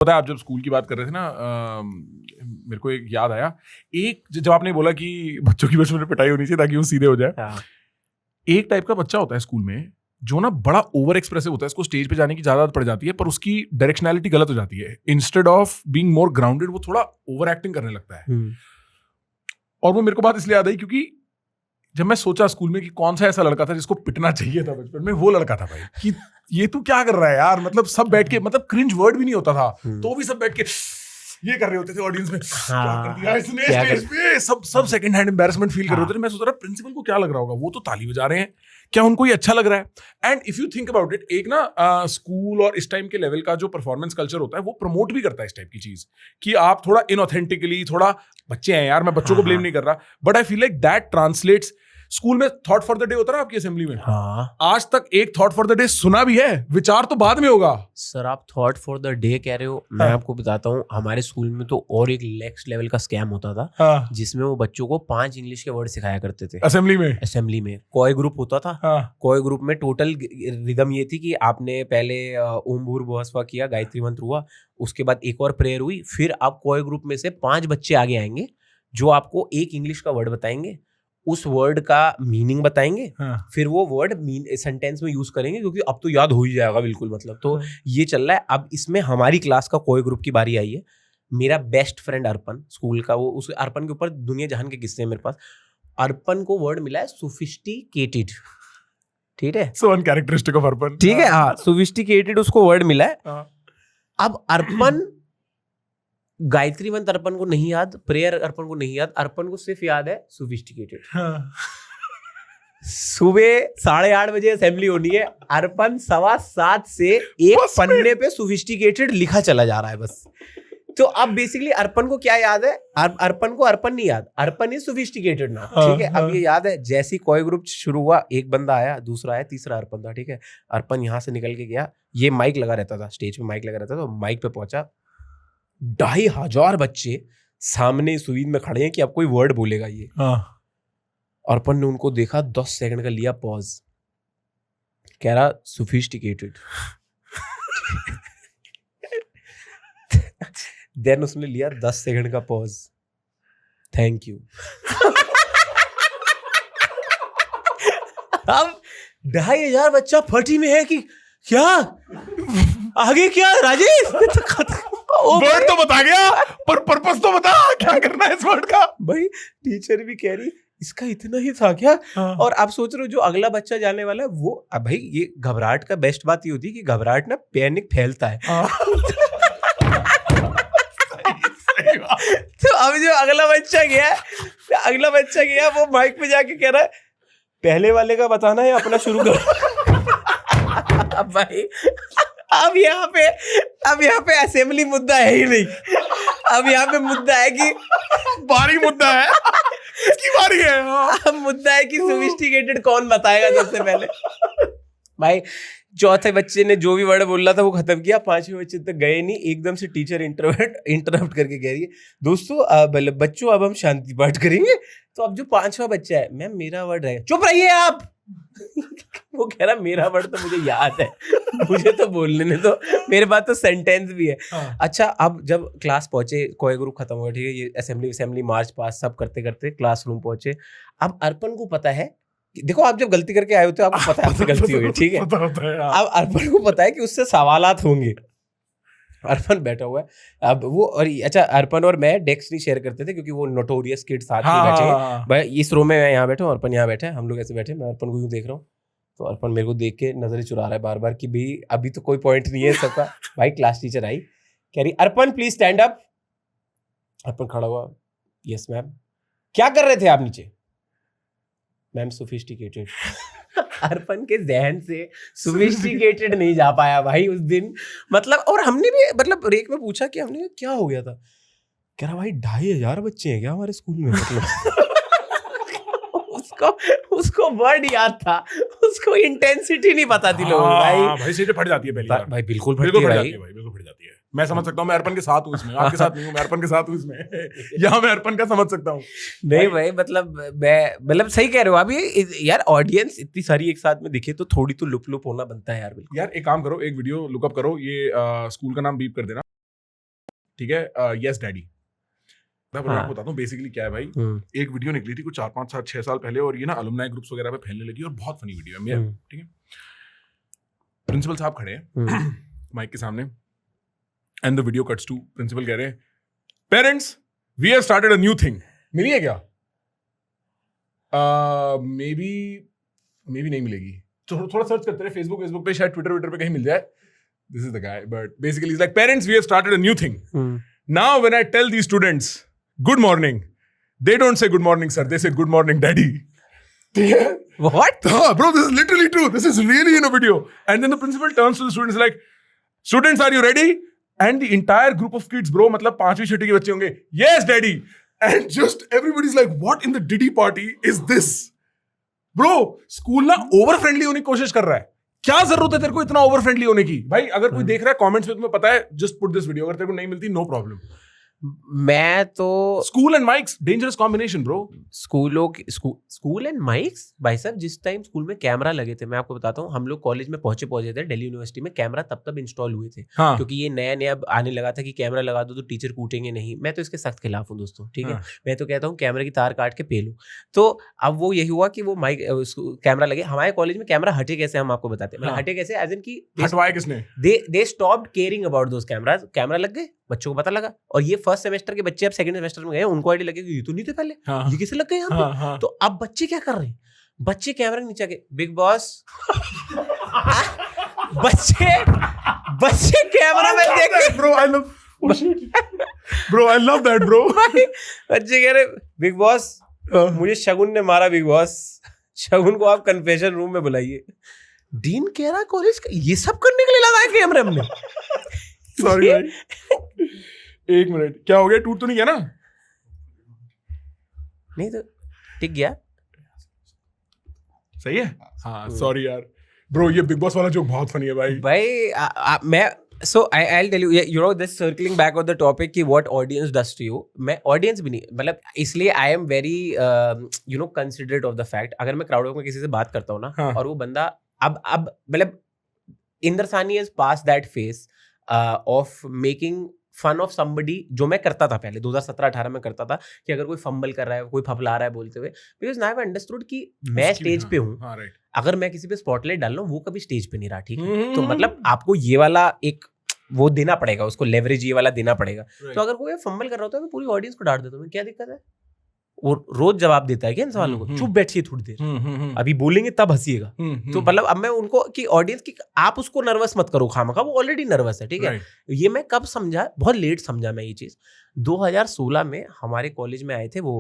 पता है आप जब स्कूल की बात कर रहे थे ना मेरे को एक याद आया। एक जब आपने बोला कि बच्चों की बचपन में पिटाई होनी चाहिए ताकि वो सीधे हो जाए, एक टाइप का बच्चा होता है स्कूल में जो ना बड़ा ओवर एक्सप्रेसिव होता है, इसको स्टेज पे जाने की ज्यादा आदत पड़ जाती है, पर उसकी डायरेक्शनैलिटी गलत हो जाती है। Instead of being more grounded वो थोड़ा ओवर एक्टिंग करने लगता है। और वो मेरे को बात इसलिए याद आई क्योंकि जब मैं सोचा स्कूल में कि कौन सा ऐसा लड़का था जिसको पिटना चाहिए था बचपन में, वो लड़का था भाई। कि ये तू क्या कर रहा है यार, मतलब सब बैठ के, मतलब क्रिंज वर्ड भी नहीं होता था तो भी सब बैठ के ये कर रहे होते थे ऑडियंस में, क्या कर दिया इसने स्टेज पे, सब सेकंड हैंड एम्बैरेसमेंट फील कर रहे होते थे। मैं सोच रहा प्रिंसिपल को क्या लग रहा होगा, वो तो ताली बजा रहे हैं, क्या उनको ये अच्छा लग रहा है? And if you think about it, एक ना स्कूल और इस टाइम के लेवल का जो परफॉर्मेंस कल्चर होता है वो प्रमोट भी करता है इस टाइप की चीज कि आप थोड़ा इनऑथेंटिकली, थोड़ा बच्चे हैं यार, मैं बच्चों को ब्लेम नहीं कर रहा, but I feel like that translates. School में थॉट फॉर द डे होता है आपकी असेंबली में, आज तक एक थॉट फॉर द डे सुना भी है? विचार तो बाद में होगा। सर आप थॉट फॉर द डे कह रहे हो, मैं आपको बताता हूँ हमारे स्कूल में तो और एक नेक्स्ट लेवल का स्कैम होता था, जिसमें वो बच्चों को 5 इंग्लिश के वर्ड सिखाया करते थे असेंबली में। कोई ग्रुप होता था, कोई ग्रुप में टोटल रिदम ये थी कि आपने पहले ओम भूर्भुवः स्वः किया, गायत्री मंत्र हुआ, उसके बाद एक और प्रेयर हुई, फिर आप कोई ग्रुप में से 5 बच्चे आगे आएंगे जो आपको एक इंग्लिश का वर्ड बताएंगे, उस वर्ड का मीनिंग बताएंगे, फिर वो वर्ड सेंटेंस में यूज करेंगे क्योंकि अब तो याद हो ही जाएगा बिल्कुल, मतलब तो ये चल रहा है। अब इसमें हमारी क्लास का कोई ग्रुप की बारी आई है। मेरा बेस्ट फ्रेंड अर्पन स्कूल का, वो उस अर्पन के ऊपर दुनिया जहान के किस्से हैं मेरे पास। अर्पन को वर्ड मिला है सोफिस्टिकेटेड, ठीक है, सो अनकैरेक्टरिस्टिक ऑफ अर्पन, ठीक है, हाँ, सोफिस्टिकेटेड उसको वर्ड मिला है। अब अर्पन गायत्री मंत्र अर्पन को नहीं याद, प्रेयर अर्पन को नहीं याद, अर्पन को सिर्फ याद है सोफिस्टिकेटेड। सुबह 8:30 बजे असेंबली होनी है, अर्पन 7:15 से एक पन्ने पे सोफिस्टिकेटेड लिखा चला जा रहा है बस। तो अब बेसिकली अर्पन को क्या याद है? अर्पन को अर्पन नहीं याद, अर्पन इज सोफिस्टिकेटेड ना, ठीक है। अब ये याद है, जैसी कोई ग्रुप शुरू हुआ, एक बंदा आया, दूसरा आया, तीसरा अर्पन था, ठीक है। अर्पन यहाँ से निकल के गया, ये माइक लगा रहता था, स्टेज पे माइक लगा रहता था, तो माइक पे पहुंचा, 2,500 बच्चे सामने सुवीद में खड़े हैं कि अब कोई वर्ड बोलेगा ये। अर्पन ने उनको देखा, 10 सेकंड का लिया पॉज, कह रहा सोफिस्टिकेटेड। देन उसने लिया 10 सेकंड का पॉज, थैंक यू। अब 2,500 बच्चा फटी में है कि क्या आगे क्या राजेश, वर्ड तो बता गया पर पर्पस तो बता, क्या करना है इस वर्ड का? भाई टीचर भी कह रही इसका इतना ही था क्या? और आप सोच रहे हो जो अगला बच्चा जाने वाला है वो, अब भाई ये घबराहट का बेस्ट बात ये होती है कि घबराहट ना पैनिक फैलता है। तो अब जो अगला बच्चा गया वो माइक पे जाके कह रहा है पहले वाले का बताना है, अपना शुरू करो। भाई अब यहाँ पे असेंबली मुद्दा है ही नहीं, अब यहाँ पे मुद्दा है कि बारी मुद्दा है, इसकी बारी है। अब मुद्दा है कि सोफिस्टिकेटेड कौन बताएगा सबसे पहले। भाई चौथे बच्चे ने जो भी वर्ड बोल रहा था वो खत्म किया, 5वें बच्चे तक गए नहीं, एकदम से टीचर इंटरप्ट करके कह रही है दोस्तों बच्चों अब हम शांति पाठ करेंगे। तो अब जो 5वां बच्चा है, मैम मेरा वर्ड रहेगा, चुप रहिए आप। वो कह रहा मेरा वर्ड तो मुझे याद है, मुझे तो बोलने दो, मेरे पास तो सेंटेंस भी है। अच्छा, अब जब क्लास पहुंचे, कोई ग्रुप खत्म हुआ, ठीक है, ये असेंबली मार्च पास सब करते करते क्लासरूम पहुंचे। अब अर्पन को पता है, देखो आप जब गलती करके आए होते हो आपको पता है आपसे गलती हुई, ठीक है। अब अर्पन को पता है कि उससे सवालात होंगे। अर्पन बैठा हुआ है अब वो, और अच्छा अर्पन और मैं डेस्क नहीं शेयर करते थे क्योंकि वो नोटोरियस किड साथ में बैठे हैं। भाई इस रो में मैं यहाँ बैठा हूँ, अर्पन यहाँ बैठा है, हम लोग ऐसे बैठे, मैं अर्पन को यूँ देख रहा हूँ, तो अर्पन मेरे को देख के नजरें चुरा रहा है बार बार कि भाई अभी तो कोई पॉइंट नहीं है सबका। भाई क्लास टीचर आई, कह रही अर्पन प्लीज स्टैंड अप। अर्पन खड़ा हुआ, यस मैम। क्या कर रहे थे आप नीचे? Ma'am sophisticated. अर्पन के जहन से सोफिस्टिकेटेड नहीं जा पाया भाई उस दिन, मतलब। और हमने भी मतलब ब्रेक में पूछा कि हमने क्या हो गया था, कह रहा भाई 2,500 बच्चे हैं क्या हमारे स्कूल में, मतलब। उसको वर्ड याद था, उसको इंटेंसिटी नहीं पता थी लोगों। भाई सीटें फट जाती है पहली बार। भाई बिल्कुल फट जाती है, बिल्कुल फट जाती है। मैं समझ सकता हूँ, मैं अर्पन के साथ हूँ इसमें, आपके साथ नहीं हूँ, मैं अर्पन के साथ हूँ इसमें। यहाँ मैं अर्पन का समझ सकता हूँ। नहीं भाई मतलब सही कह रहे हो आप। ये यार ऑडियंस इतनी सारी एक साथ में दिखे तो थोड़ी तो लुप होना बनता है यार। बिल्कुल यार एक काम करो, एक वीडियो लुकअप करो, ये स्कूल का नाम बीप कर देना। ठीक है, यस डैडी। मैं हाँ। आपको बताता हूँ बेसिकली क्या है भाई। एक वीडियो निकली थी कुछ 4 5 7 6 साल पहले, और ये ना अलुमनाई ग्रुप्स वगैरह पे फैलने लगी, और बहुत फनी वीडियो है मेरा, ठीक है। प्रिंसिपल साहब खड़े हैं माइक के सामने, and the video cuts to principal कह रहे हैं, parents we have started a new thing. मिली है क्या? मे बी नहीं मिलेगी, थोड़ा सर्च करते रहे फेसबुक पे, शायद ट्विटर पे कहीं मिल जाए। This is the guy, but basically he's like, parents, we have started a new thing. Now when I tell these students good morning, they don't say good morning sir, they say good morning daddy. What? Bro, this is literally true. This is really in a video. And then the principal turns to the students like, students, are you ready? And the entire group of kids, bro, मतलब 5वीं 6वीं के बच्चे होंगे, yes daddy. And just everybody's like, what in the Diddy party is this? Bro, school ना over friendly होने की कोशिश कर रहा है। क्या जरूरत है तेरे को इतना ओवर फ्रेंडली होने की? भाई अगर कोई देख रहा है कमेंट्स में, तुम्हें पता है, जस्ट पुट दिस वीडियो, अगर तेरे को नहीं मिलती नो प्रॉब्लम। मैं तो school and mics dangerous combination bro. School and mics भाई साहब, जिस टाइम स्कूल में कैमरा लगे थे, मैं आपको बताता हूँ, हम लोग कॉलेज में पहुंचे थे दिल्ली यूनिवर्सिटी में, कैमरा तब इंस्टॉल हुए थे। हाँ। क्योंकि ये नया आने लगा था कि कैमरा लगा दो तो टीचर कूटेंगे नहीं। मैं तो इसके सख्त खिलाफ हूँ दोस्तों, ठीक है। मैं तो कहता हूँ कैमरे की तार काट के पेलो। तो अब वो यही हुआ कि वो माइक कैमरा लगे। हमारे कॉलेज में कैमरा हटे कैसे, हम आपको बताते हैं। हटे कैसे, एज इन की हटवाए किसने? They stopped caring about those cameras. Camera लग गए, बच्चों को पता लगा, और ये फर्स्ट सेमेस्टर के बच्चे अब सेकंड सेमेस्टर में गए, उनको आईडी लगे कि ये तो नहीं थे पहले, ये कैसे लग गए यहाँ पे? तो अब बच्चे क्या कर रहे हैं? बच्चे कैमरा के नीचे आके बिग बॉस बच्चे कैमरा में देख के bro I love bro, I love that bro. बच्चे कह रहे बिग बॉस मुझे शगुन ने मारा, बिग बॉस शगुन को आप कन्फेशन रूम में बुलाइए। डीन कह रहा कॉलेज का ये सब करने के लिए लगाया कैमरा हमने। सॉरी भाई, एक मिनट, क्या हो गया? टूट तो नहीं गया ना? नहीं तो टिक गया, सही है। हाँ सॉरी यार ब्रो, ये बिग बॉस वाला जोक बहुत फनी है भाई। मैं so I'll tell you, you know, this circling back on the topic कि what audience does to you, मैं audience भी नहीं, मतलब इसलिए I am very you know considerate of the fact, अगर मैं crowd में किसी से बात करता हूँ ना, और वो बंदा अब मतलब इंदर सानी has passed that phase of making fun of somebody, जो मैं करता था पहले 2017-18 में करता था, कि अगर कोई फंबल कर रहा है, कोई फफला रहा है बोलते हुए, बिकॉज नाउ आई अंडरस्टूड कि मैं स्टेज पे हूँ, अगर मैं किसी पे स्पॉटलाइट डाल रहा हूँ, वो कभी स्टेज पे नहीं रहा, ठीक है। तो मतलब आपको ये वाला एक वो देना पड़ेगा, उसको लेवरेज ये वाला देना पड़ेगा। तो अगर कोई फंबल कर रहा होता है, मैं पूरी ऑडियंस को डांट देता हूँ, क्या दिक्कत है? वो रोज जवाब देता है क्या इन सवालों को? चुप बैठिए थोड़ी देर, अभी बोलेंगे तब हंसिएगा। तो मतलब अब मैं उनको कि ऑडियंस की आप उसको नर्वस मत करो खामखा, वो ऑलरेडी नर्वस है, ठीक है। ये मैं कब समझा, बहुत लेट समझा मैं ये चीज। 2016 में हमारे कॉलेज में आए थे वो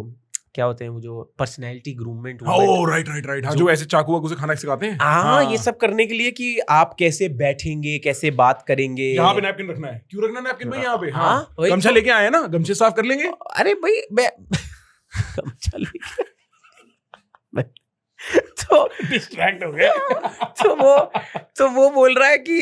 क्या होते हैं वो जो पर्सनैलिटी ग्रूममेंट, राइट, जो ऐसे चाकू वाकू से खाना सिखाते हैं। हाँ, ये सब करने के लिए कि आप कैसे बैठेंगे, कैसे बात करेंगे। यहाँ पे नैपकिन रखना है, क्यों रखना नैपकिन भाई यहाँ पे? हाँ, गमछा लेके आए ना, गमछे साफ कर लेंगे। अरे भाई मैं तो डिस्ट्रैक्ट हो गया। तो वो बोल रहा है कि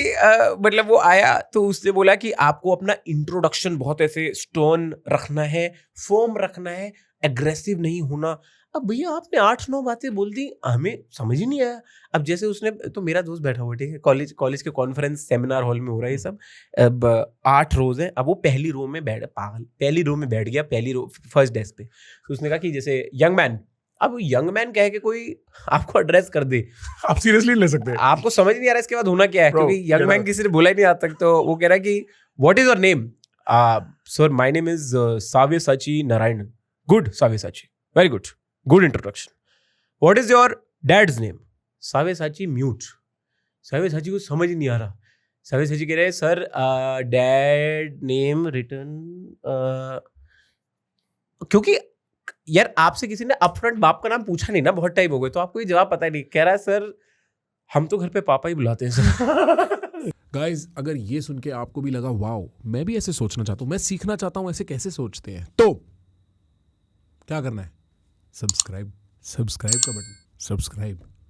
मतलब वो आया तो उसने बोला कि आपको अपना इंट्रोडक्शन बहुत ऐसे स्टोन रखना है, फर्म रखना है, एग्रेसिव नहीं होना। अब भैया आपने 8-9 बातें बोल दी, हमें समझ ही नहीं आया। अब जैसे उसने, तो मेरा दोस्त बैठा हुआ, ठीक है, कॉलेज के कॉन्फ्रेंस सेमिनार हॉल में हो रहा है ये सब। अब 8 रोज है, अब वो पहली रो में बैठ गया, पहली रो फर्स्ट डेस्क पे। तो उसने कहा कि जैसे यंग मैन, अब यंग मैन कह के कोई आपको एड्रेस कर दे, आप सीरियसली ले सकते हैं। आपको समझ नहीं आ रहा इसके बाद होना क्या है, क्योंकि यंग मैन किसी ने बोला ही नहीं आज तक। तो वो कह रहा है कि what is your name? Sir my name is Savyasachi Narayanan. Good Savyasachi, very good, good introduction. What is your dad's name? Savyasachi mute. Savyasachi को समझ ही नहीं आ रहा। साव्यसाची कह रहे हैं सर डैड नेम रिटर्न, क्योंकि यार आपसे किसी ने अपफ्रंट बाप का नाम पूछा नहीं ना, बहुत टाइम हो गए, तो आपको ये जवाब पता ही नहीं। कह रहा है सर हम तो घर पे पापा ही बुलाते हैं सर। गाइज, अगर ये सुन के आपको भी लगा वाओ मैं भी ऐसे सोचना चाहता हूँ, मैं सीखना चाहता हूँ ऐसे कैसे सोचते हैं, तो क्या करना है? सब्सक्राइब का बटन, सब्सक्राइब।